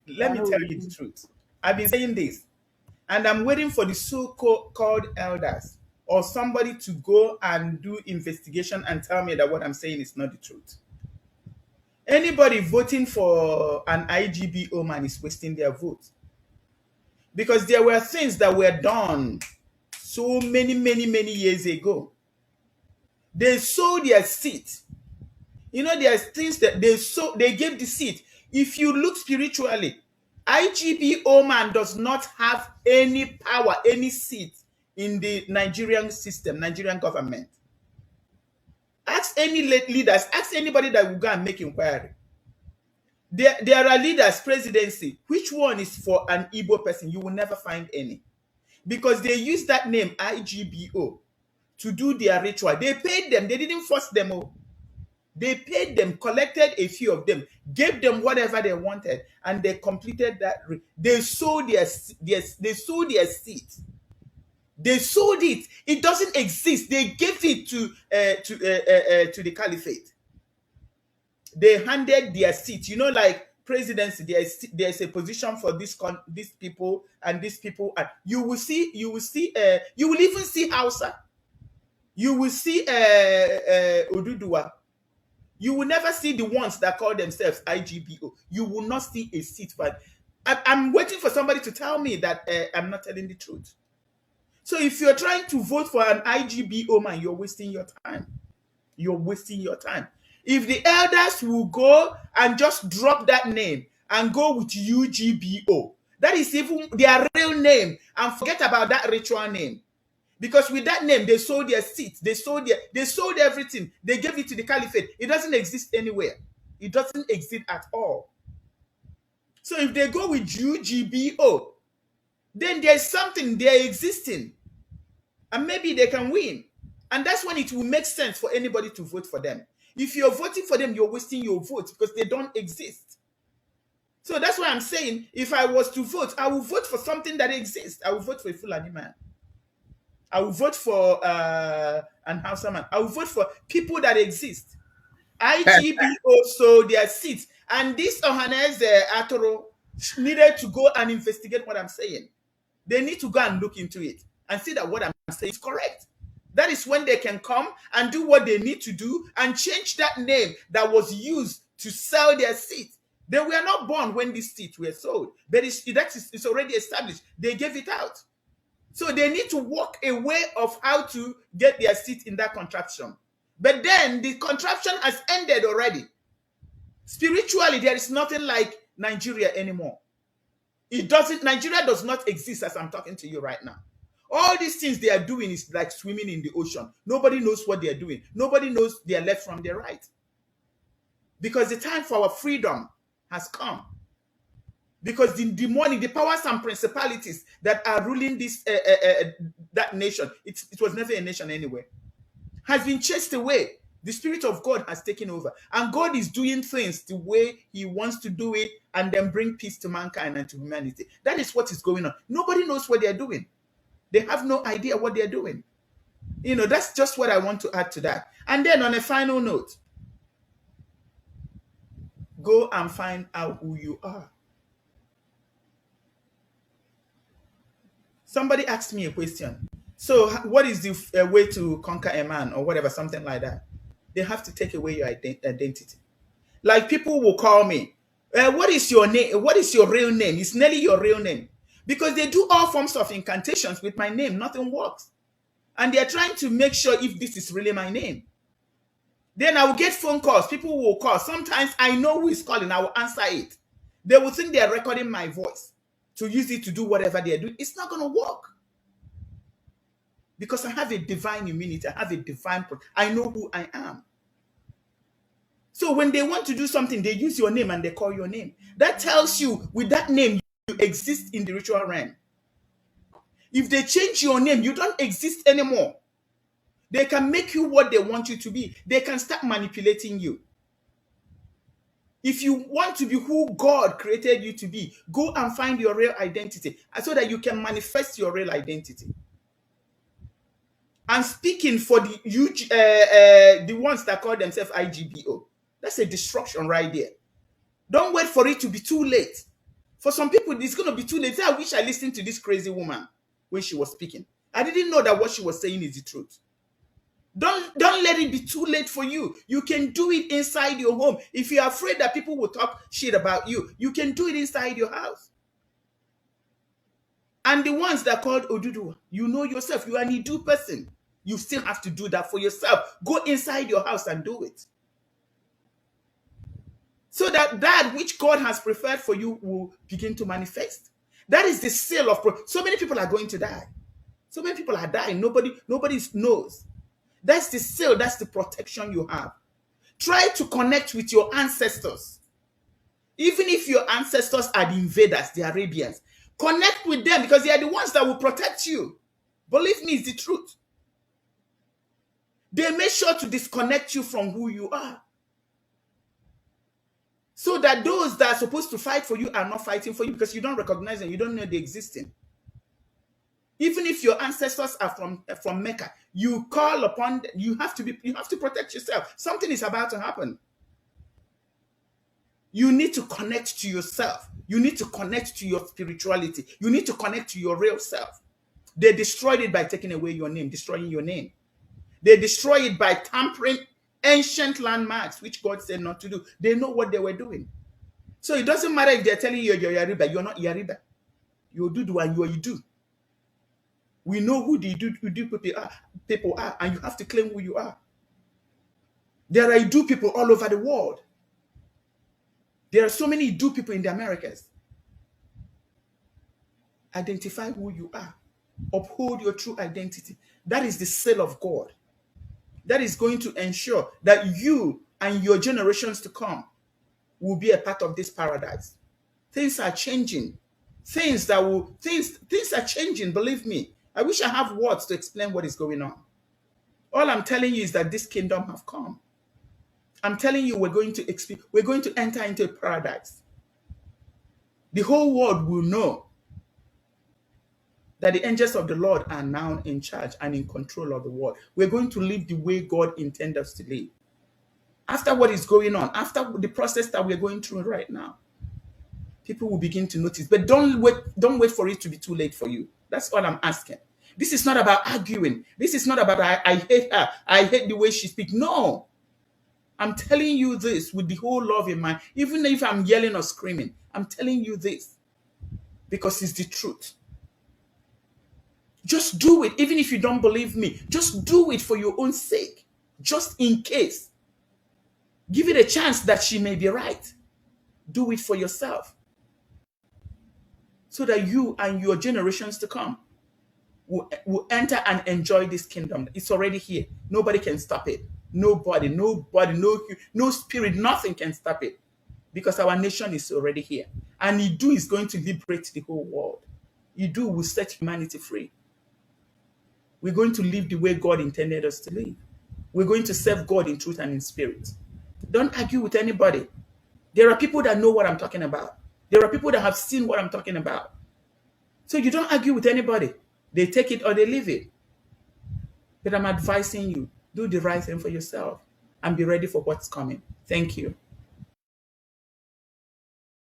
let me tell you the truth. I've been saying this, and I'm waiting for the so-called elders or somebody to go and do investigation and tell me that what I'm saying is not the truth. Anybody voting for an IGBO man is wasting their vote, because there were things that were done so many years ago. They sold their seat. You know, there's things that they gave the seat. If you look spiritually, IGBO man does not have any power, any seat in the Nigerian system, Nigerian government. Ask any leaders, ask anybody that will go and make inquiry. There are leaders, presidency. Which one is for an Igbo person? You will never find any. Because they use that name, IGBO, to do their ritual. They paid them. They didn't force them. They paid them, collected a few of them, gave them whatever they wanted, and they completed that. They sold their seat. They sold it. It doesn't exist. They gave it to the caliphate. They handed their seat. You know, like presidency, there's a position for these people and these people. And you will even see Hausa. You will see Oduduwa. You will never see the ones that call themselves IGBO. You will not see a seat. But I'm waiting for somebody to tell me that I'm not telling the truth. So if you're trying to vote for an IGBO man, you're wasting your time. You're wasting your time. If the elders will go and just drop that name and go with UGBO, that is even their real name, and forget about that ritual name. Because with that name, they sold their seats, they sold everything, they gave it to the caliphate. It doesn't exist anywhere. It doesn't exist at all. So if they go with UGBO, then there's something they're existing. And maybe they can win. And that's when it will make sense for anybody to vote for them. If you're voting for them, you're wasting your vote because they don't exist. So that's why I'm saying, if I was to vote, I will vote for something that exists. I will vote for a Fulani man. I will vote for an Hausa man. I will vote for people that exist. IGBO sold their seats. And this Ohanes Atoro needed to go and investigate what I'm saying. They need to go and look into it and see that what I'm saying is correct. That is when they can come and do what they need to do and change that name that was used to sell their seat. They were not born when these seats were sold, but it's already established. They gave it out. So they need to work a way of how to get their seat in that contraption. But then the contraption has ended already. Spiritually, there is nothing like Nigeria anymore. Nigeria does not exist as I'm talking to you right now. All these things they are doing is like swimming in the ocean. Nobody knows what they are doing. Nobody knows their left from their right. Because the time for our freedom has come. Because the money, the powers and principalities that are ruling this that nation, it was never a nation anyway, has been chased away. The Spirit of God has taken over. And God is doing things the way He wants to do it and then bring peace to mankind and to humanity. That is what is going on. Nobody knows what they're doing. They have no idea what they're doing. You know, that's just what I want to add to that. And then on a final note, go and find out who you are. Somebody asked me a question. So what is the way to conquer a man or whatever, something like that? They have to take away your identity. Like people will call me, what is your name? What is your real name? It's nearly your real name. Because they do all forms of incantations with my name. Nothing works. And they're trying to make sure if this is really my name. Then I will get phone calls. People will call. Sometimes I know who is calling. I will answer it. They will think they're recording my voice to use it to do whatever they're doing. It's not going to work. Because I have a divine immunity. I have a divine... I know who I am. So when they want to do something, they use your name and they call your name. That tells you, with that name, you exist in the ritual realm. If they change your name, you don't exist anymore. They can make you what they want you to be. They can start manipulating you. If you want to be who God created you to be, go and find your real identity so that you can manifest your real identity. And speaking for the ones that call themselves IGBO, that's a destruction right there. Don't wait for it to be too late For some people, it's going to be too late. I wish I listened to this crazy woman when she was speaking. I didn't know that what she was saying is the truth. Don't let it be too late for you. You can do it inside your home. If you're afraid that people will talk shit about you, you can do it inside your house. And the ones that are called Oduduwa, you know yourself. You are an Idu person. You still have to do that for yourself. Go inside your house and do it. So that which God has prepared for you will begin to manifest. That is the seal of so many people are going to die. So many people are dying. Nobody knows. That's the seal. That's the protection you have. Try to connect with your ancestors. Even if your ancestors are the invaders, the Arabians, connect with them because they are the ones that will protect you. Believe me, it's the truth. They make sure to disconnect you from who you are. So that those that are supposed to fight for you are not fighting for you because you don't recognize them, you don't know they're existing. Even if your ancestors are from Mecca, you call upon them, you have to protect yourself. Something is about to happen. You need to connect to yourself. You need to connect to your spirituality. You need to connect to your real self. They destroyed it by taking away your name, destroying your name. They destroy it by tampering ancient landmarks, which God said not to do. They know what they were doing. So it doesn't matter if they're telling you you're Yariba. You're not Yariba. You're Dudu and you're Idu. We know who the Idu people are, and you have to claim who you are. There are Idu people all over the world. There are so many Idu people in the Americas. Identify who you are. Uphold your true identity. That is the seal of God. That is going to ensure that you and your generations to come will be a part of this paradise. Things are changing. Things are changing, believe me. I wish I have words to explain what is going on. All I'm telling you is that this kingdom have come. I'm telling you we're going to enter into a paradise. The whole world will know that the angels of the Lord are now in charge and in control of the world. We're going to live the way God intended us to live. After what is going on, after the process that we're going through right now, people will begin to notice. But don't wait for it to be too late for you. That's all I'm asking. This is not about arguing. This is not about I hate her. I hate the way she speaks. No. I'm telling you this with the whole love in mind. Even if I'm yelling or screaming, I'm telling you this because it's the truth. Just do it. Even if you don't believe me, just do it for your own sake. Just in case. Give it a chance that she may be right. Do it for yourself. So that you and your generations to come will enter and enjoy this kingdom. It's already here. Nobody can stop it. Nobody, no spirit, nothing can stop it. Because our nation is already here. And Idu is going to liberate the whole world. Idu will set humanity free. We're going to live the way God intended us to live. We're going to serve God in truth and in spirit. Don't argue with anybody. There are people that know what I'm talking about. There are people that have seen what I'm talking about. So you don't argue with anybody. They take it or they leave it. But I'm advising you, do the right thing for yourself and be ready for what's coming. Thank you.